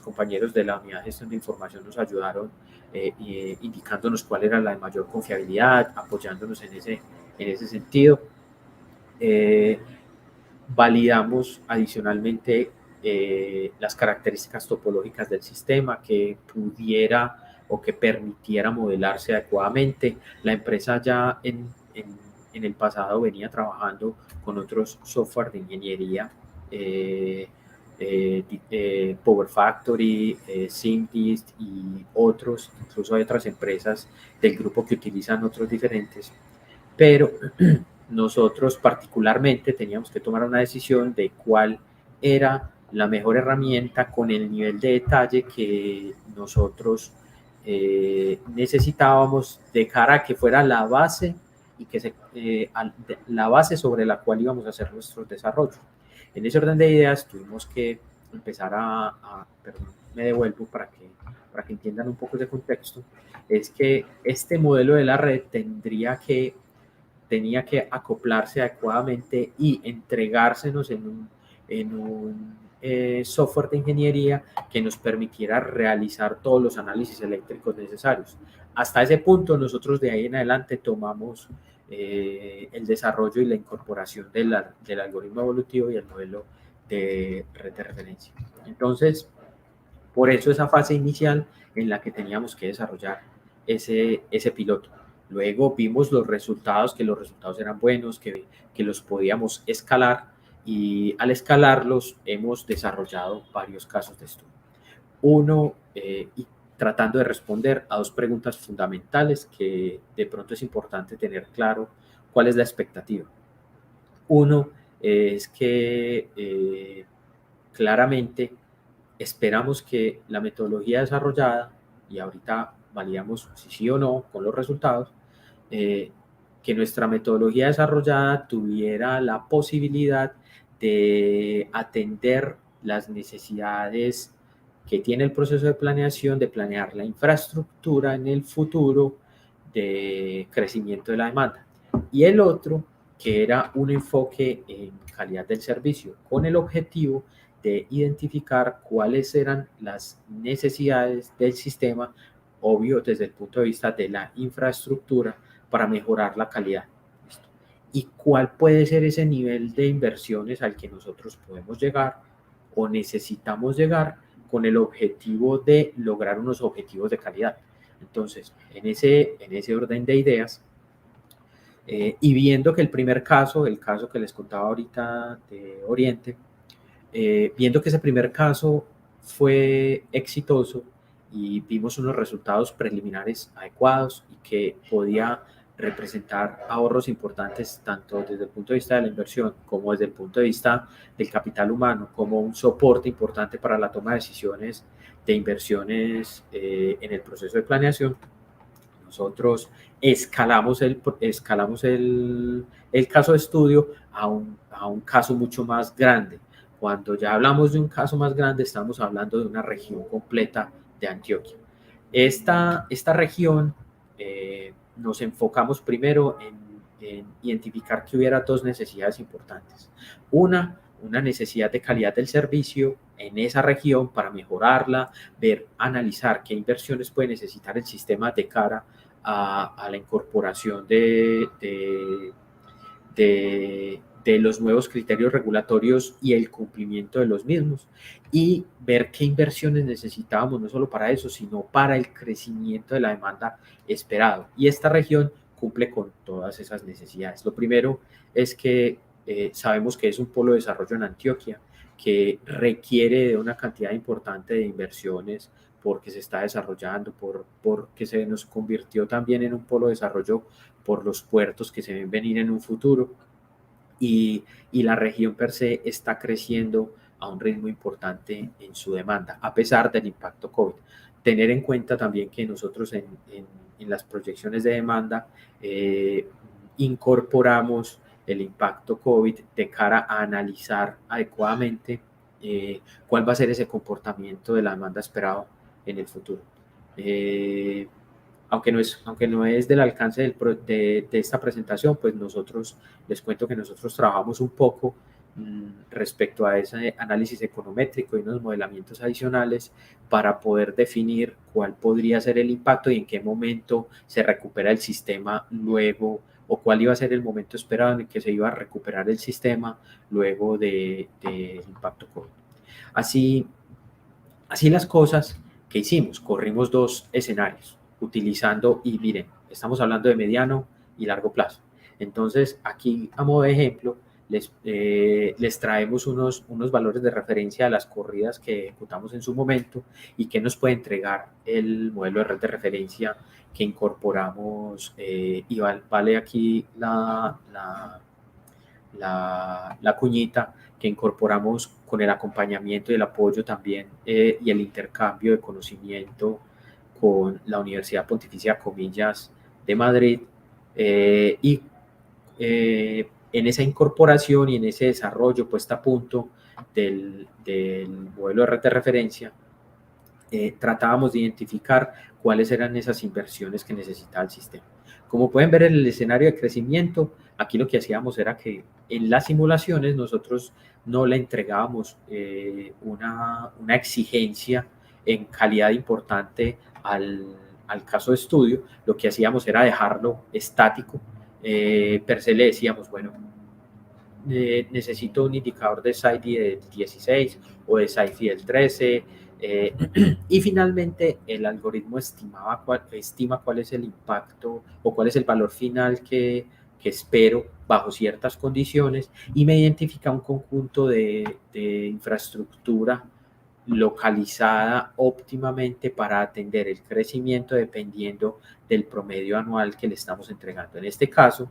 [SPEAKER 1] compañeros de la unidad de gestión de información nos ayudaron indicándonos cuál era la de mayor confiabilidad, apoyándonos en ese sentido. Validamos adicionalmente las características topológicas del sistema que pudiera o que permitiera modelarse adecuadamente. La empresa ya en el pasado venía trabajando con otros software de ingeniería, Power Factory, Simplist y otros. Incluso hay otras empresas del grupo que utilizan otros diferentes. pero nosotros particularmente teníamos que tomar una decisión de cuál era la mejor herramienta con el nivel de detalle que nosotros necesitábamos de cara a que fuera la base y que la base sobre la cual íbamos a hacer nuestros desarrollos. En ese orden de ideas tuvimos que empezar perdón, me devuelvo para que entiendan un poco ese contexto, es que este modelo de la red tenía que acoplarse adecuadamente y entregársenos en un software de ingeniería que nos permitiera realizar todos los análisis eléctricos necesarios. Hasta ese punto, nosotros de ahí en adelante tomamos el desarrollo y la incorporación del algoritmo evolutivo y el modelo de red de referencia. Entonces, por eso esa fase inicial en la que teníamos que desarrollar ese piloto. Luego vimos los resultados, que los resultados eran buenos, que los podíamos escalar, y al escalarlos hemos desarrollado varios casos de estudio. Uno, y tratando de responder a dos preguntas fundamentales que de pronto es importante tener claro cuál es la expectativa. Uno es que claramente esperamos que la metodología desarrollada, y ahorita validamos si sí o no con los resultados, que nuestra metodología desarrollada tuviera la posibilidad de atender las necesidades que tiene el proceso de planeación, de planear la infraestructura en el futuro de crecimiento de la demanda. Y el otro, que era un enfoque en calidad del servicio, con el objetivo de identificar cuáles eran las necesidades del sistema, obvio desde el punto de vista de la infraestructura, para mejorar la calidad. ¿Listo? ¿Y cuál puede ser ese nivel de inversiones al que nosotros podemos llegar o necesitamos llegar con el objetivo de lograr unos objetivos de calidad? Entonces, en ese orden de ideas, y viendo que el primer caso, el caso que les contaba ahorita de Oriente, viendo que ese primer caso fue exitoso y vimos unos resultados preliminares adecuados y que podía representar ahorros importantes tanto desde el punto de vista de la inversión como desde el punto de vista del capital humano, como un soporte importante para la toma de decisiones de inversiones en el proceso de planeación. Nosotros escalamos el caso de estudio a un caso mucho más grande. Cuando ya hablamos de un caso más grande, estamos hablando de una región completa de Antioquia. Esta región, nos enfocamos primero en identificar que hubiera dos necesidades importantes. Una necesidad de calidad del servicio en esa región para mejorarla, analizar qué inversiones puede necesitar el sistema de cara a la incorporación de los nuevos criterios regulatorios y el cumplimiento de los mismos, y ver qué inversiones necesitábamos no solo para eso, sino para el crecimiento de la demanda esperado. Y esta región cumple con todas esas necesidades. Lo primero es que sabemos que es un polo de desarrollo en Antioquia que requiere de una cantidad importante de inversiones porque se está desarrollando, porque se nos convirtió también en un polo de desarrollo por los puertos que se ven venir en un futuro, y la región per se está creciendo a un ritmo importante en su demanda, a pesar del impacto COVID. Tener en cuenta también que nosotros en las proyecciones de demanda incorporamos el impacto COVID de cara a analizar adecuadamente cuál va a ser ese comportamiento de la demanda esperado en el futuro. Aunque no es del alcance de esta presentación, pues les cuento que nosotros trabajamos un poco respecto a ese análisis econométrico y unos modelamientos adicionales para poder definir cuál podría ser el impacto y en qué momento se recupera el sistema luego, o cuál iba a ser el momento esperado en el que se iba a recuperar el sistema luego del impacto COVID. Así las cosas que hicimos, corrimos dos escenarios utilizando, y miren, estamos hablando de mediano y largo plazo. Entonces, aquí a modo de ejemplo, les traemos unos valores de referencia de las corridas que ejecutamos en su momento y que nos puede entregar el modelo de red de referencia que incorporamos, y vale aquí la cuñita, que incorporamos con el acompañamiento y el apoyo también, y el intercambio de conocimiento con la Universidad Pontificia Comillas de Madrid, y en esa incorporación y en ese desarrollo puesta a punto del modelo de red de referencia, tratábamos de identificar cuáles eran esas inversiones que necesitaba el sistema. Como pueden ver en el escenario de crecimiento, aquí lo que hacíamos era que en las simulaciones nosotros no le entregábamos una exigencia en calidad importante al caso de estudio. Lo que hacíamos era dejarlo estático. Per se le decíamos, bueno, necesito un indicador de SAIDI del 16 o de SAIDI del 13, y finalmente el algoritmo estima cuál es el impacto o cuál es el valor final que espero bajo ciertas condiciones, y me identifica un conjunto de infraestructura localizada óptimamente para atender el crecimiento dependiendo del promedio anual que le estamos entregando. En este caso,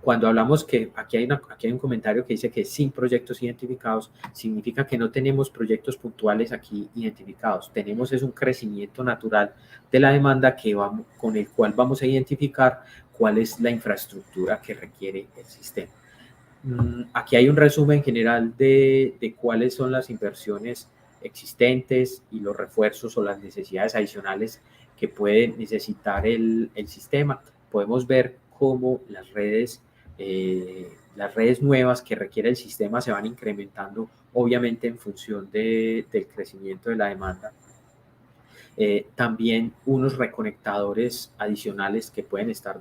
[SPEAKER 1] cuando hablamos que aquí hay un comentario que dice que sin proyectos identificados, significa que no tenemos proyectos puntuales aquí identificados. Tenemos es un crecimiento natural de la demanda con el cual vamos a identificar cuál es la infraestructura que requiere el sistema. Aquí hay un resumen general de cuáles son las inversiones existentes y los refuerzos o las necesidades adicionales que puede necesitar el sistema. Podemos ver cómo las redes nuevas que requiere el sistema se van incrementando, obviamente en función del crecimiento de la demanda. También unos reconectadores adicionales que pueden estar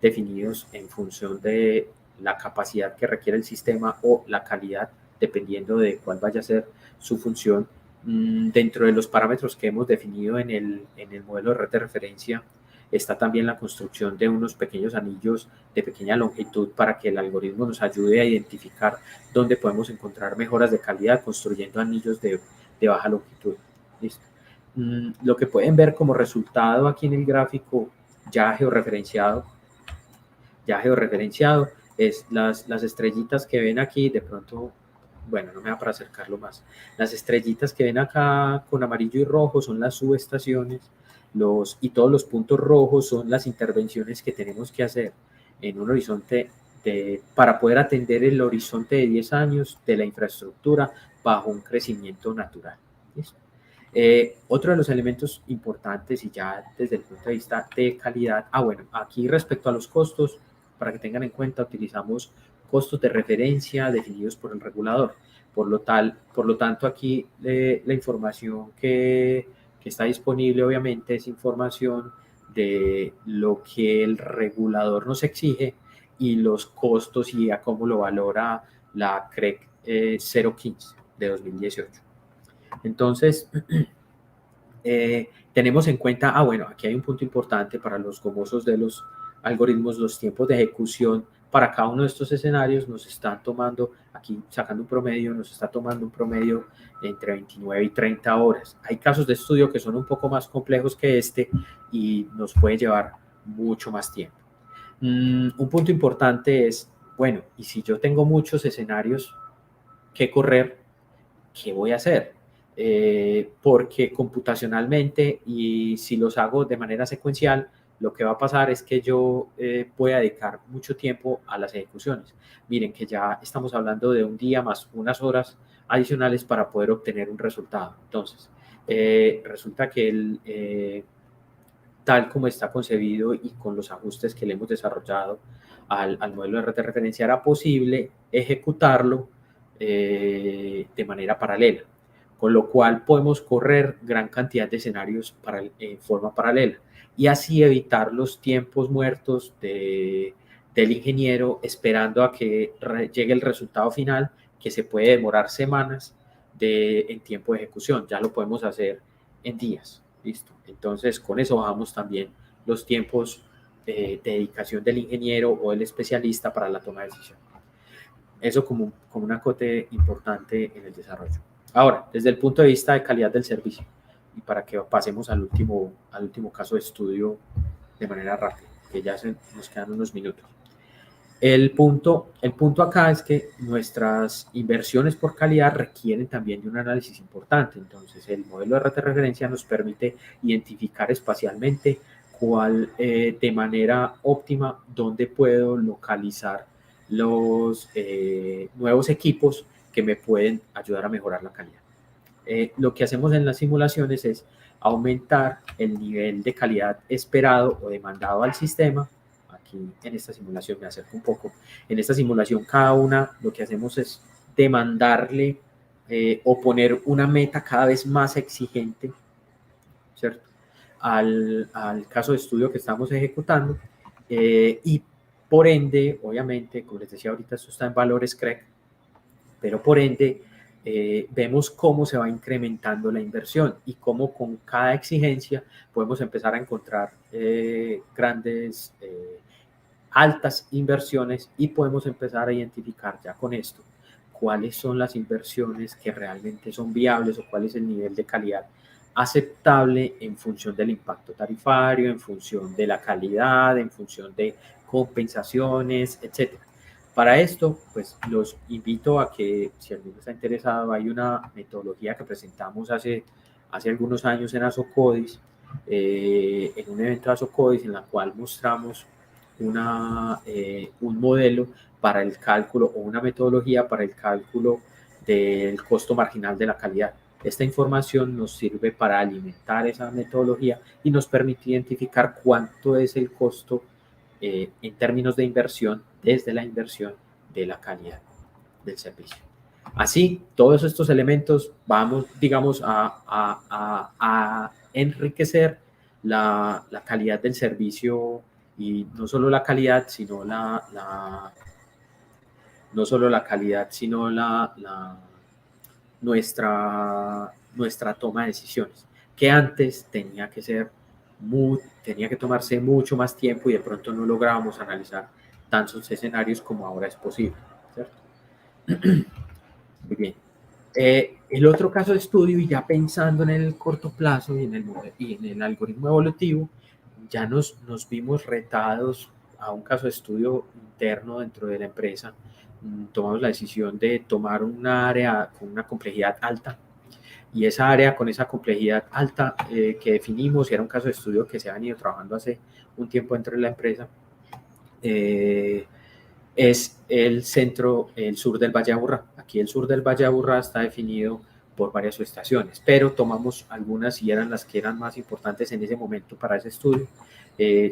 [SPEAKER 1] definidos en función de la capacidad que requiere el sistema o la calidad, dependiendo de cuál vaya a ser su función. Dentro de los parámetros que hemos definido en el modelo de red de referencia está también la construcción de unos pequeños anillos de pequeña longitud para que el algoritmo nos ayude a identificar dónde podemos encontrar mejoras de calidad construyendo anillos de baja longitud. ¿Listo? Lo que pueden ver como resultado aquí en el gráfico ya georreferenciado es las estrellitas que ven aquí. De pronto, bueno, no me da para acercarlo más. Las estrellitas que ven acá con amarillo y rojo son las subestaciones, y todos los puntos rojos son las intervenciones que tenemos que hacer en un horizonte para poder atender el horizonte de 10 años de la infraestructura bajo un crecimiento natural. ¿Listo? Otro de los elementos importantes, y ya desde el punto de vista de calidad, bueno, aquí respecto a los costos, para que tengan en cuenta, utilizamos costos de referencia definidos por el regulador. Por lo tanto, aquí la información que está disponible, obviamente, es información de lo que el regulador nos exige y los costos y a cómo lo valora la CREC 015 de 2018. Entonces, tenemos en cuenta, bueno, aquí hay un punto importante para los gomosos de los algoritmos. Los tiempos de ejecución para cada uno de estos escenarios nos están tomando, aquí sacando un promedio, nos está tomando un promedio entre 29 y 30 horas. Hay casos de estudio que son un poco más complejos que este y nos puede llevar mucho más tiempo. Un punto importante es, bueno, y si yo tengo muchos escenarios que correr, ¿qué voy a hacer? Porque computacionalmente, y si los hago de manera secuencial, lo que va a pasar es que yo voy a dedicar mucho tiempo a las ejecuciones. Miren que ya estamos hablando de un día más unas horas adicionales para poder obtener un resultado. Entonces, resulta que tal como está concebido y con los ajustes que le hemos desarrollado al modelo de red de referencia, era posible ejecutarlo de manera paralela, con lo cual podemos correr gran cantidad de escenarios en forma paralela y así evitar los tiempos muertos del ingeniero esperando a que llegue el resultado final, que se puede demorar semanas en tiempo de ejecución. Ya lo podemos hacer en días. Listo. Entonces, con eso bajamos también los tiempos dedicación del ingeniero o del especialista para la toma de decisión. Eso como un acote importante en el desarrollo. Ahora, desde el punto de vista de calidad del servicio, y para que pasemos al último caso de estudio de manera rápida, que ya nos quedan unos minutos. El punto acá es que nuestras inversiones por calidad requieren también de un análisis importante. Entonces, el modelo de red de referencia nos permite identificar espacialmente de manera óptima dónde puedo localizar los nuevos equipos que me pueden ayudar a mejorar la calidad. Lo que hacemos en las simulaciones es aumentar el nivel de calidad esperado o demandado al sistema. Aquí en esta simulación me acerco un poco. En esta simulación cada una lo que hacemos es demandarle o poner una meta cada vez más exigente, ¿cierto? Al caso de estudio que estamos ejecutando y por ende, obviamente, como les decía ahorita, esto está en valores CREC, pero por ende vemos cómo se va incrementando la inversión y cómo con cada exigencia podemos empezar a encontrar grandes, altas inversiones y podemos empezar a identificar ya con esto cuáles son las inversiones que realmente son viables o cuál es el nivel de calidad aceptable en función del impacto tarifario, en función de la calidad, en función de compensaciones, etcétera. Para esto, pues los invito a que, si alguno está interesado, hay una metodología que presentamos hace algunos años en Azocodis, en un evento de Azocodis, en la cual mostramos un modelo para el cálculo o una metodología para el cálculo del costo marginal de la calidad. Esta información nos sirve para alimentar esa metodología y nos permite identificar cuánto es el costo en términos de inversión, desde la inversión de la calidad del servicio. Así, todos estos elementos vamos, digamos, a enriquecer la calidad del servicio y no solo la calidad, sino no solo la calidad, sino nuestra toma de decisiones, que antes tenía que tomarse mucho más tiempo y de pronto no lográbamos analizar tantos escenarios como ahora es posible, ¿cierto? Muy bien. El otro caso de estudio, y ya pensando en el corto plazo y en el algoritmo evolutivo, ya nos vimos retados a un caso de estudio interno dentro de la empresa. Tomamos la decisión de tomar un área con una complejidad alta, y esa área con esa complejidad alta que definimos, y era un caso de estudio que se ha venido trabajando hace un tiempo dentro de la empresa, es el sur del Valle de Aburrá. Aquí el sur del Valle de Aburrá está definido por varias subestaciones, pero tomamos algunas y eran las que eran más importantes en ese momento para ese estudio.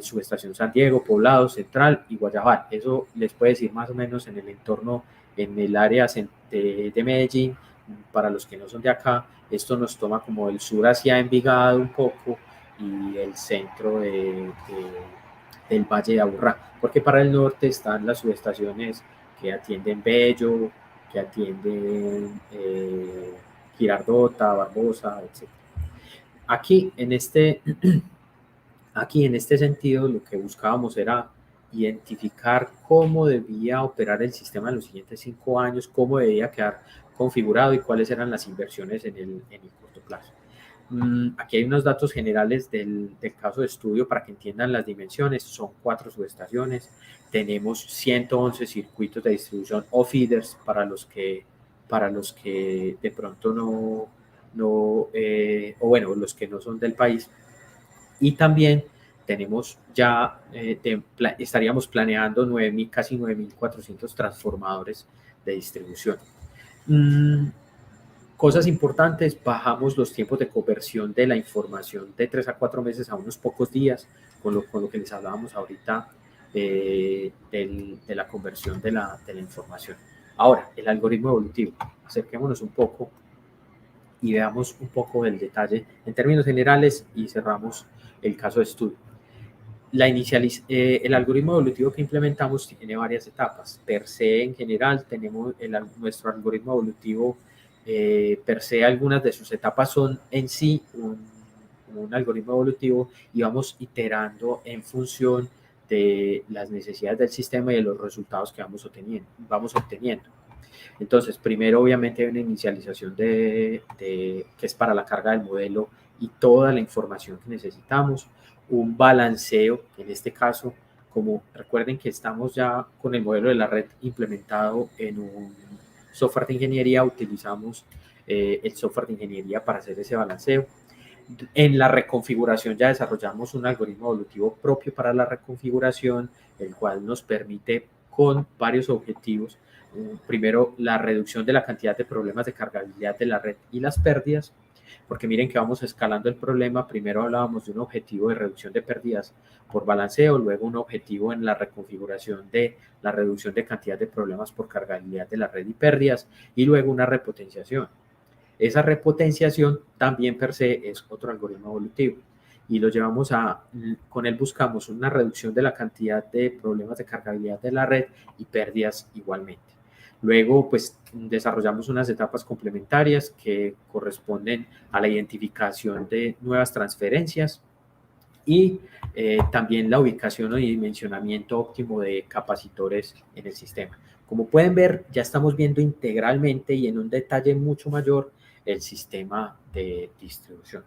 [SPEAKER 1] Subestación San Diego, Poblado, Central y Guayabal. Eso les puede decir más o menos en el entorno, en el área de Medellín. Para los que no son de acá, esto nos toma como el sur hacia Envigado un poco y el centro del Valle de Aburrá, porque para el norte están las subestaciones que atienden Bello, que atienden Girardota, Barbosa, etc. Aquí en este sentido, lo que buscábamos era identificar cómo debía operar el sistema en los siguientes 5 años, cómo debía quedar configurado y cuáles eran las inversiones en el corto plazo. Aquí hay unos datos generales del caso de estudio para que entiendan las dimensiones. Son 4 subestaciones. Tenemos 111 circuitos de distribución o feeders para los que de pronto o bueno, los que no son del país. Y también tenemos ya, estaríamos planeando casi 9.400 transformadores de distribución. Cosas importantes, bajamos los tiempos de conversión de la información de 3 a 4 meses a unos pocos días, con lo que les hablábamos ahorita de la conversión de la información. Ahora, el algoritmo evolutivo. Acerquémonos un poco y veamos un poco el detalle en términos generales y cerramos el caso de estudio. El algoritmo evolutivo que implementamos tiene varias etapas. Per se, en general, tenemos nuestro algoritmo evolutivo per se. Algunas de sus etapas son en sí un algoritmo evolutivo y vamos iterando en función de las necesidades del sistema y de los resultados que vamos obteniendo. Entonces, primero obviamente hay una inicialización que es para la carga del modelo y toda la información que necesitamos, un balanceo, en este caso, como recuerden que estamos ya con el modelo de la red implementado en un software de ingeniería, utilizamos el software de ingeniería para hacer ese balanceo. En la reconfiguración ya desarrollamos un algoritmo evolutivo propio para la reconfiguración, el cual nos permite con varios objetivos. Primero, la reducción de la cantidad de problemas de cargabilidad de la red y las pérdidas, porque miren que vamos escalando el problema. Primero hablábamos de un objetivo de reducción de pérdidas por balanceo, luego un objetivo en la reconfiguración de la reducción de cantidad de problemas por cargabilidad de la red y pérdidas, y luego una repotenciación. Esa repotenciación también per se es otro algoritmo evolutivo y lo llevamos con él buscamos una reducción de la cantidad de problemas de cargabilidad de la red y pérdidas igualmente. Luego, pues, desarrollamos unas etapas complementarias que corresponden a la identificación de nuevas transferencias y también la ubicación o dimensionamiento óptimo de capacitores en el sistema. Como pueden ver, ya estamos viendo integralmente y en un detalle mucho mayor el sistema de distribución.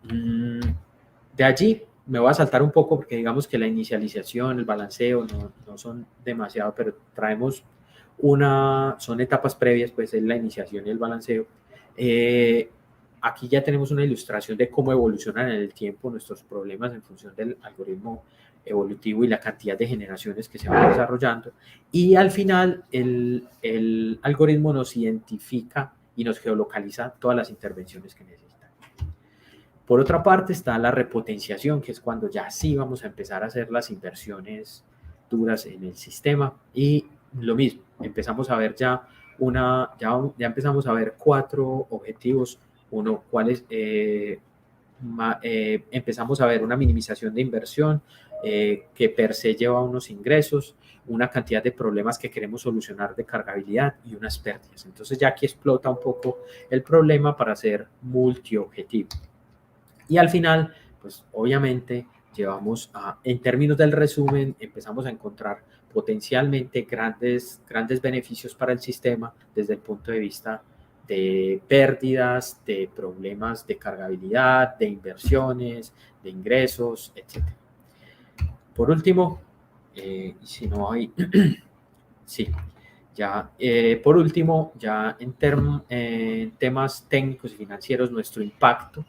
[SPEAKER 1] De allí me voy a saltar un poco porque digamos que la inicialización, el balanceo no son demasiado, pero traemos son etapas previas, pues es la iniciación y el balanceo. Aquí ya tenemos una ilustración de cómo evolucionan en el tiempo nuestros problemas en función del algoritmo evolutivo y la cantidad de generaciones que se van desarrollando. Y al final el algoritmo nos identifica y nos geolocaliza todas las intervenciones que necesitan. Por otra parte está la repotenciación, que es cuando ya sí vamos a empezar a hacer las inversiones duras en el sistema. Y lo mismo, empezamos a ver ya empezamos a ver 4 objetivos. Uno, ¿cuáles? Empezamos a ver una minimización de inversión que per se lleva a unos ingresos, una cantidad de problemas que queremos solucionar de cargabilidad y unas pérdidas. Entonces ya aquí explota un poco el problema para ser multiobjetivo. Y al final, pues obviamente en términos del resumen, empezamos a encontrar potencialmente grandes beneficios para el sistema desde el punto de vista de pérdidas, de problemas de cargabilidad, de inversiones, de ingresos, etc. Por último, si no hay, sí, ya, por último, ya en temas técnicos y financieros, nuestro impacto,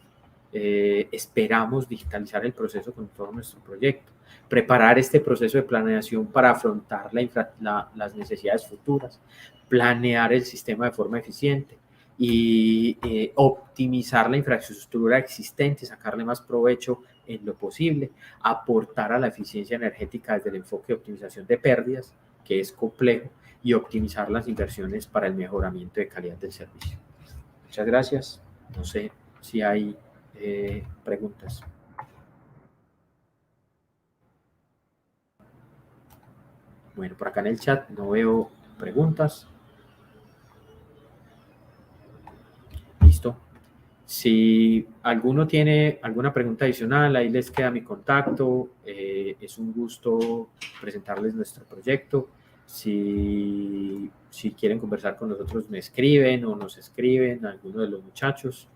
[SPEAKER 1] esperamos digitalizar el proceso con todo nuestro proyecto, preparar este proceso de planeación para afrontar las necesidades futuras, planear el sistema de forma eficiente y optimizar la infraestructura existente, sacarle más provecho en lo posible, aportar a la eficiencia energética desde el enfoque de optimización de pérdidas, que es complejo, y optimizar las inversiones para el mejoramiento de calidad del servicio. Muchas gracias. No sé si hay preguntas. Bueno, por acá en el chat no veo preguntas. Listo. Si alguno tiene alguna pregunta adicional, ahí les queda mi contacto. Es un gusto presentarles nuestro proyecto. Si quieren conversar con nosotros, me escriben o nos escriben a alguno de los muchachos.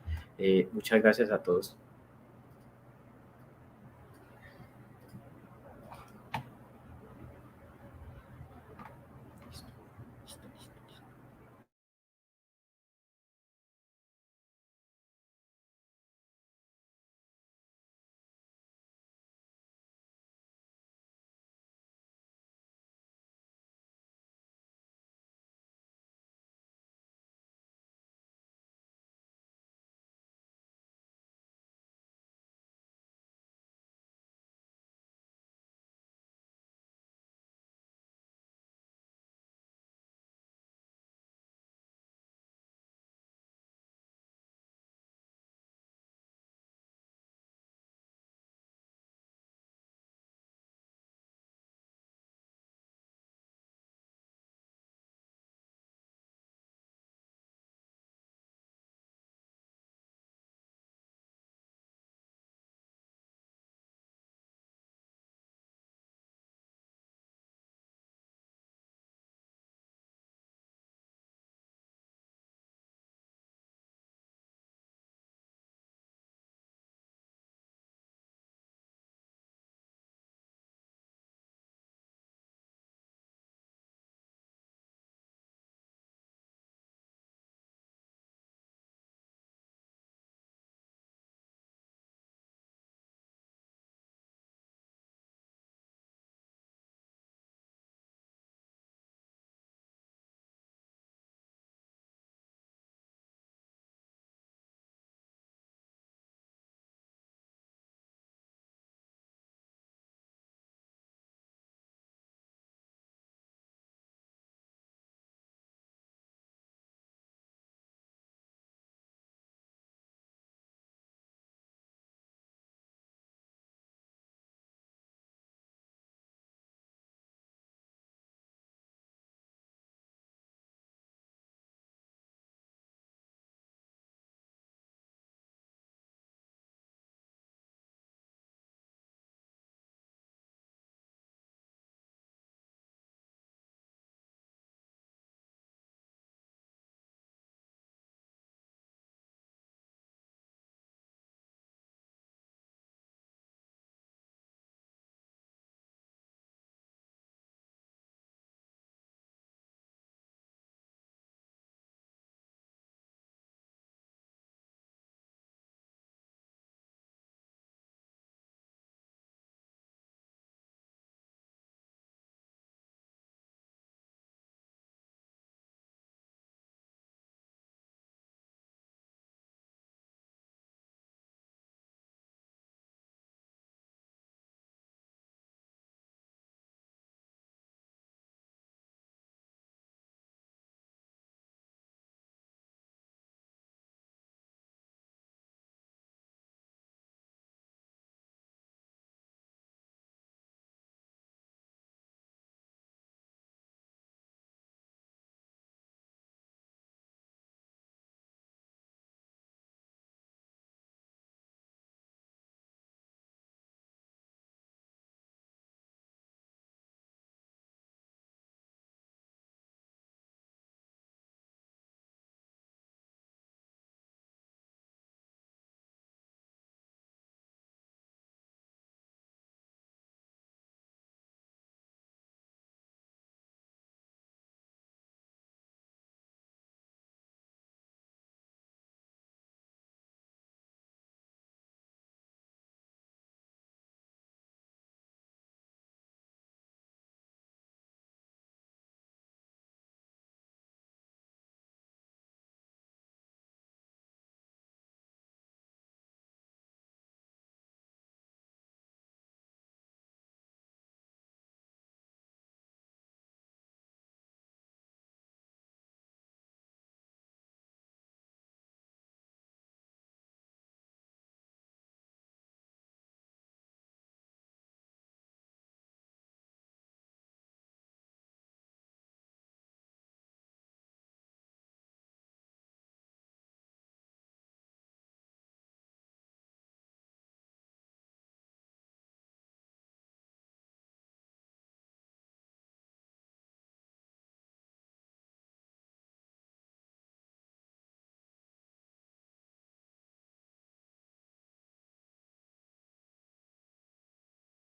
[SPEAKER 1] Muchas gracias a todos.